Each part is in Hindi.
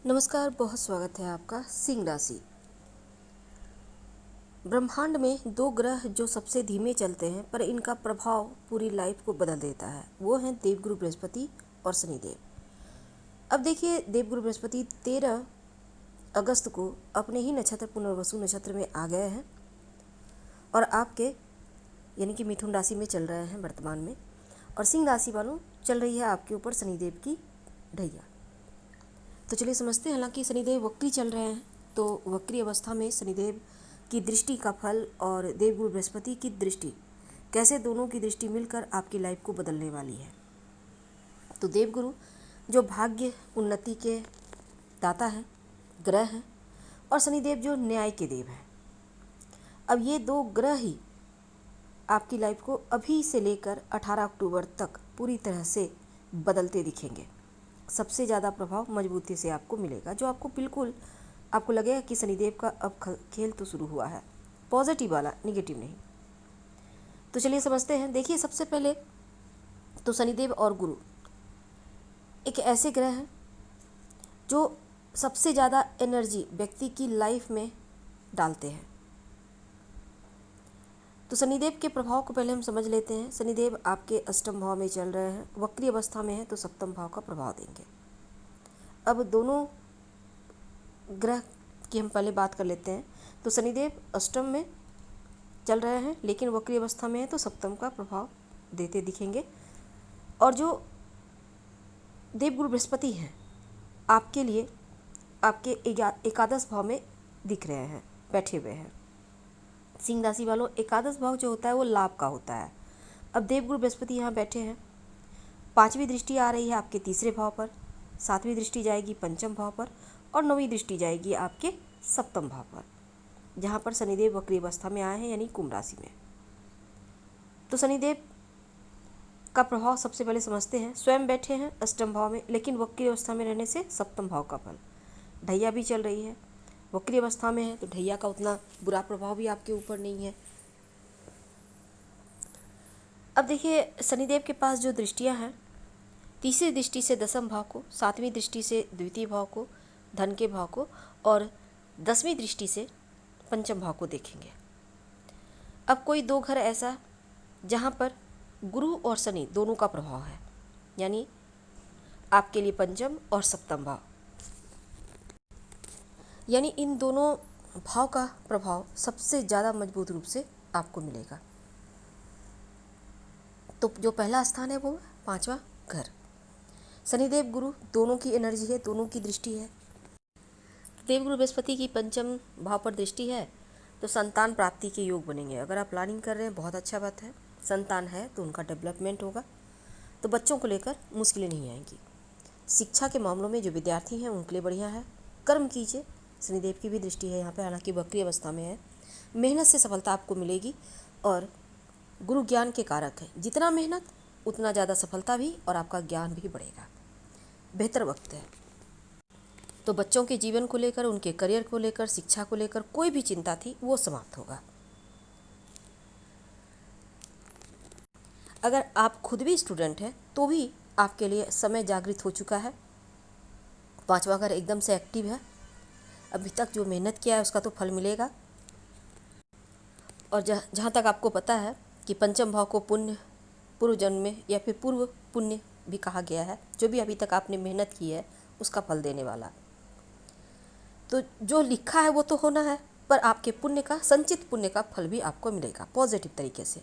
नमस्कार, बहुत स्वागत है आपका। सिंह राशि। ब्रह्मांड में दो ग्रह जो सबसे धीमे चलते हैं पर इनका प्रभाव पूरी लाइफ को बदल देता है, वो हैं देवगुरु बृहस्पति और शनिदेव। अब देखिए, देवगुरु बृहस्पति 13 अगस्त को अपने ही नक्षत्र पुनर्वसु नक्षत्र में आ गए हैं और आपके यानी कि मिथुन राशि में चल रहे हैं वर्तमान में। और सिंह राशि वालों, चल रही है आपके ऊपर शनिदेव की ढैया। तो चलिए समझते हैं। हालांकि शनिदेव वक्री चल रहे हैं, तो वक्री अवस्था में शनिदेव की दृष्टि का फल और देवगुरु बृहस्पति की दृष्टि, कैसे दोनों की दृष्टि मिलकर आपकी लाइफ को बदलने वाली है। तो देवगुरु जो भाग्य उन्नति के दाता है, ग्रह हैं, और शनिदेव जो न्याय के देव हैं। अब ये दो ग्रह ही आपकी लाइफ को अभी से लेकर 18 अक्टूबर तक पूरी तरह से बदलते दिखेंगे। सबसे ज़्यादा प्रभाव मजबूती से आपको मिलेगा, जो आपको बिल्कुल आपको लगेगा कि शनिदेव का अब खेल तो शुरू हुआ है, पॉजिटिव वाला, निगेटिव नहीं। तो चलिए समझते हैं। देखिए, सबसे पहले तो शनिदेव और गुरु एक ऐसे ग्रह हैं जो सबसे ज़्यादा एनर्जी व्यक्ति की लाइफ में डालते हैं। तो शनिदेव के प्रभाव को पहले हम समझ लेते हैं। शनिदेव आपके अष्टम भाव में चल रहे हैं, वक्री अवस्था में है, तो सप्तम भाव का प्रभाव देंगे। अब दोनों ग्रह की हम पहले बात कर लेते हैं। तो शनिदेव अष्टम में चल रहे हैं, लेकिन वक्री अवस्था में है, तो सप्तम का प्रभाव देते दिखेंगे। और जो देवगुरु बृहस्पति हैं आपके लिए आपके एकादश भाव में दिख रहे हैं, बैठे हुए हैं। सिंह राशि वालों, एकादश भाव जो होता है वो लाभ का होता है। अब देवगुरु बृहस्पति यहाँ बैठे हैं, पांचवी दृष्टि आ रही है आपके तीसरे भाव पर, सातवीं दृष्टि जाएगी पंचम भाव पर, और नौवीं दृष्टि जाएगी आपके सप्तम भाव पर, जहाँ पर शनिदेव वक्री अवस्था में आए हैं, यानी कुंभ राशि में। तो शनिदेव का प्रभाव सबसे पहले समझते हैं। स्वयं बैठे हैं अष्टम भाव में, लेकिन वक्री अवस्था में रहने से सप्तम भाव का फल। ढैया भी चल रही है, वक्री अवस्था में है, तो ढैया का उतना बुरा प्रभाव भी आपके ऊपर नहीं है। अब देखिए, शनिदेव के पास जो दृष्टियां हैं, तीसरी दृष्टि से दसम भाव को, सातवीं दृष्टि से द्वितीय भाव को, धन के भाव को, और 10वीं दृष्टि से पंचम भाव को देखेंगे। अब कोई दो घर ऐसा जहाँ पर गुरु और शनि दोनों का प्रभाव है, यानी आपके लिए पंचम और सप्तम भाव, यानी इन दोनों भाव का प्रभाव सबसे ज़्यादा मजबूत रूप से आपको मिलेगा। तो जो पहला स्थान है वो है पांचवा घर। शनिदेव गुरु दोनों की एनर्जी है, दोनों की दृष्टि है। देवगुरु बृहस्पति की पंचम भाव पर दृष्टि है, तो संतान प्राप्ति के योग बनेंगे। अगर आप प्लानिंग कर रहे हैं, बहुत अच्छा बात है। संतान है तो उनका डेवलपमेंट होगा, तो बच्चों को लेकर मुश्किलें नहीं आएंगी। शिक्षा के मामलों में जो विद्यार्थी हैं उनके लिए बढ़िया है। कर्म कीजिए, शनिदेव की भी दृष्टि है यहाँ पे, हालांकि वक्री अवस्था में है। मेहनत से सफलता आपको मिलेगी, और गुरु ज्ञान के कारक है। जितना मेहनत उतना ज़्यादा सफलता भी, और आपका ज्ञान भी बढ़ेगा। बेहतर वक्त है। तो बच्चों के जीवन को लेकर, उनके करियर को लेकर, शिक्षा को लेकर कोई भी चिंता थी वो समाप्त होगा। अगर आप खुद भी स्टूडेंट हैं तो भी आपके लिए समय जागृत हो चुका है। पांचवा घर एकदम से एक्टिव है। अभी तक जो मेहनत किया है उसका तो फल मिलेगा। और जहाँ तक आपको पता है कि पंचम भाव को पुण्य, पूर्व जन्म में या फिर पूर्व पुण्य भी कहा गया है। जो भी अभी तक आपने मेहनत की है उसका फल देने वाला। तो जो लिखा है वो तो होना है, पर आपके पुण्य का, संचित पुण्य का फल भी आपको मिलेगा, पॉजिटिव तरीके से,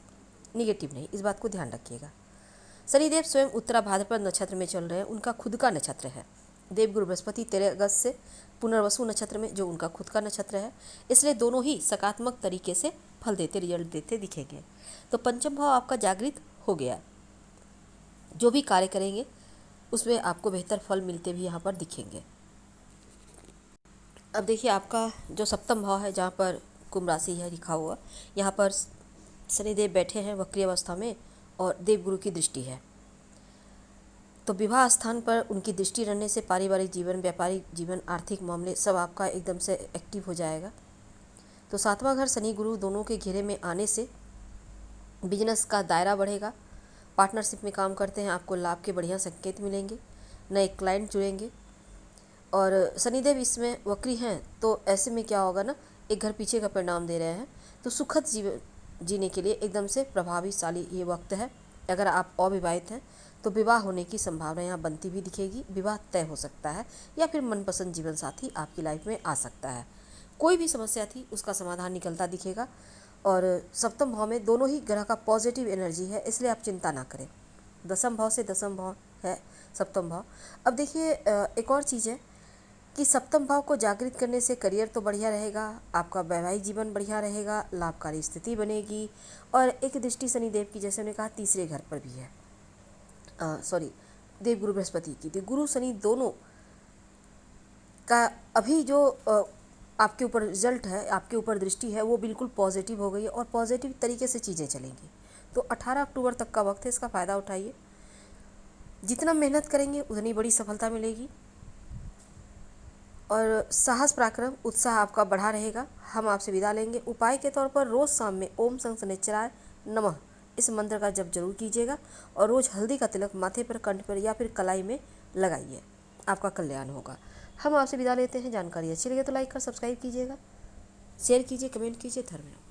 निगेटिव नहीं। इस बात को ध्यान रखिएगा। शनिदेव स्वयं उत्तरा भाद्रपद नक्षत्र में चल रहे हैं, उनका खुद का नक्षत्र है। देवगुरु बृहस्पति 13 अगस्त से पुनर्वसु नक्षत्र में, जो उनका खुद का नक्षत्र है, इसलिए दोनों ही सकारात्मक तरीके से फल देते, रिजल्ट देते दिखेंगे। तो पंचम भाव आपका जागृत हो गया। जो भी कार्य करेंगे उसमें आपको बेहतर फल मिलते भी यहाँ पर दिखेंगे। अब देखिए, आपका जो सप्तम भाव है, जहाँ पर कुंभ राशि है लिखा हुआ, यहाँ पर शनिदेव बैठे हैं वक्री अवस्था में, और देवगुरु की दृष्टि है। तो विवाह स्थान पर उनकी दृष्टि रहने से पारिवारिक जीवन, व्यापारिक जीवन, आर्थिक मामले सब आपका एकदम से एक्टिव हो जाएगा। तो सातवां घर शनि गुरु दोनों के घेरे में आने से बिजनेस का दायरा बढ़ेगा। पार्टनरशिप में काम करते हैं, आपको लाभ के बढ़िया संकेत मिलेंगे। नए क्लाइंट जुड़ेंगे, और शनिदेव इसमें वक्री हैं, तो ऐसे में क्या होगा ना, एक घर पीछे का परिणाम दे रहे हैं। तो सुखद जीवन जीने के लिए एकदम से प्रभावशाली ये वक्त है। अगर आप अविवाहित हैं तो विवाह होने की संभावना यहाँ बनती भी दिखेगी, विवाह तय हो सकता है, या फिर मनपसंद जीवन साथी आपकी लाइफ में आ सकता है। कोई भी समस्या थी उसका समाधान निकलता दिखेगा। और सप्तम भाव में दोनों ही ग्रह का पॉजिटिव एनर्जी है, इसलिए आप चिंता ना करें। दसम भाव से दसम भाव है सप्तम भाव। अब देखिए एक और चीज़ है कि सप्तम भाव को जागृत करने से करियर तो बढ़िया रहेगा, आपका वैवाहिक जीवन बढ़िया रहेगा, लाभकारी स्थिति बनेगी। और एक दृष्टि शनिदेव की, जैसे हमने कहा, तीसरे घर पर भी है, सॉरी, देवगुरु बृहस्पति की। तो गुरु शनि दोनों का अभी जो आपके ऊपर रिजल्ट है, आपके ऊपर दृष्टि है, वो बिल्कुल पॉजिटिव हो गई है और पॉजिटिव तरीके से चीज़ें चलेंगी। तो 18 अक्टूबर तक का वक्त है, इसका फ़ायदा उठाइए। जितना मेहनत करेंगे उतनी बड़ी सफलता मिलेगी और साहस पराक्रम उत्साह आपका बढ़ा रहेगा। हम आपसे विदा लेंगे। उपाय के तौर पर रोज़ शाम में ओम संग शनिश्चराय नमः इस मंत्र का जप जरूर कीजिएगा और रोज़ हल्दी का तिलक माथे पर, कंठ पर या फिर कलाई में लगाइए, आपका कल्याण होगा। हम आपसे विदा लेते हैं। जानकारी अच्छी लगे तो लाइक कर सब्सक्राइब कीजिएगा, शेयर कीजिए, कमेंट कीजिए। धन्यवाद।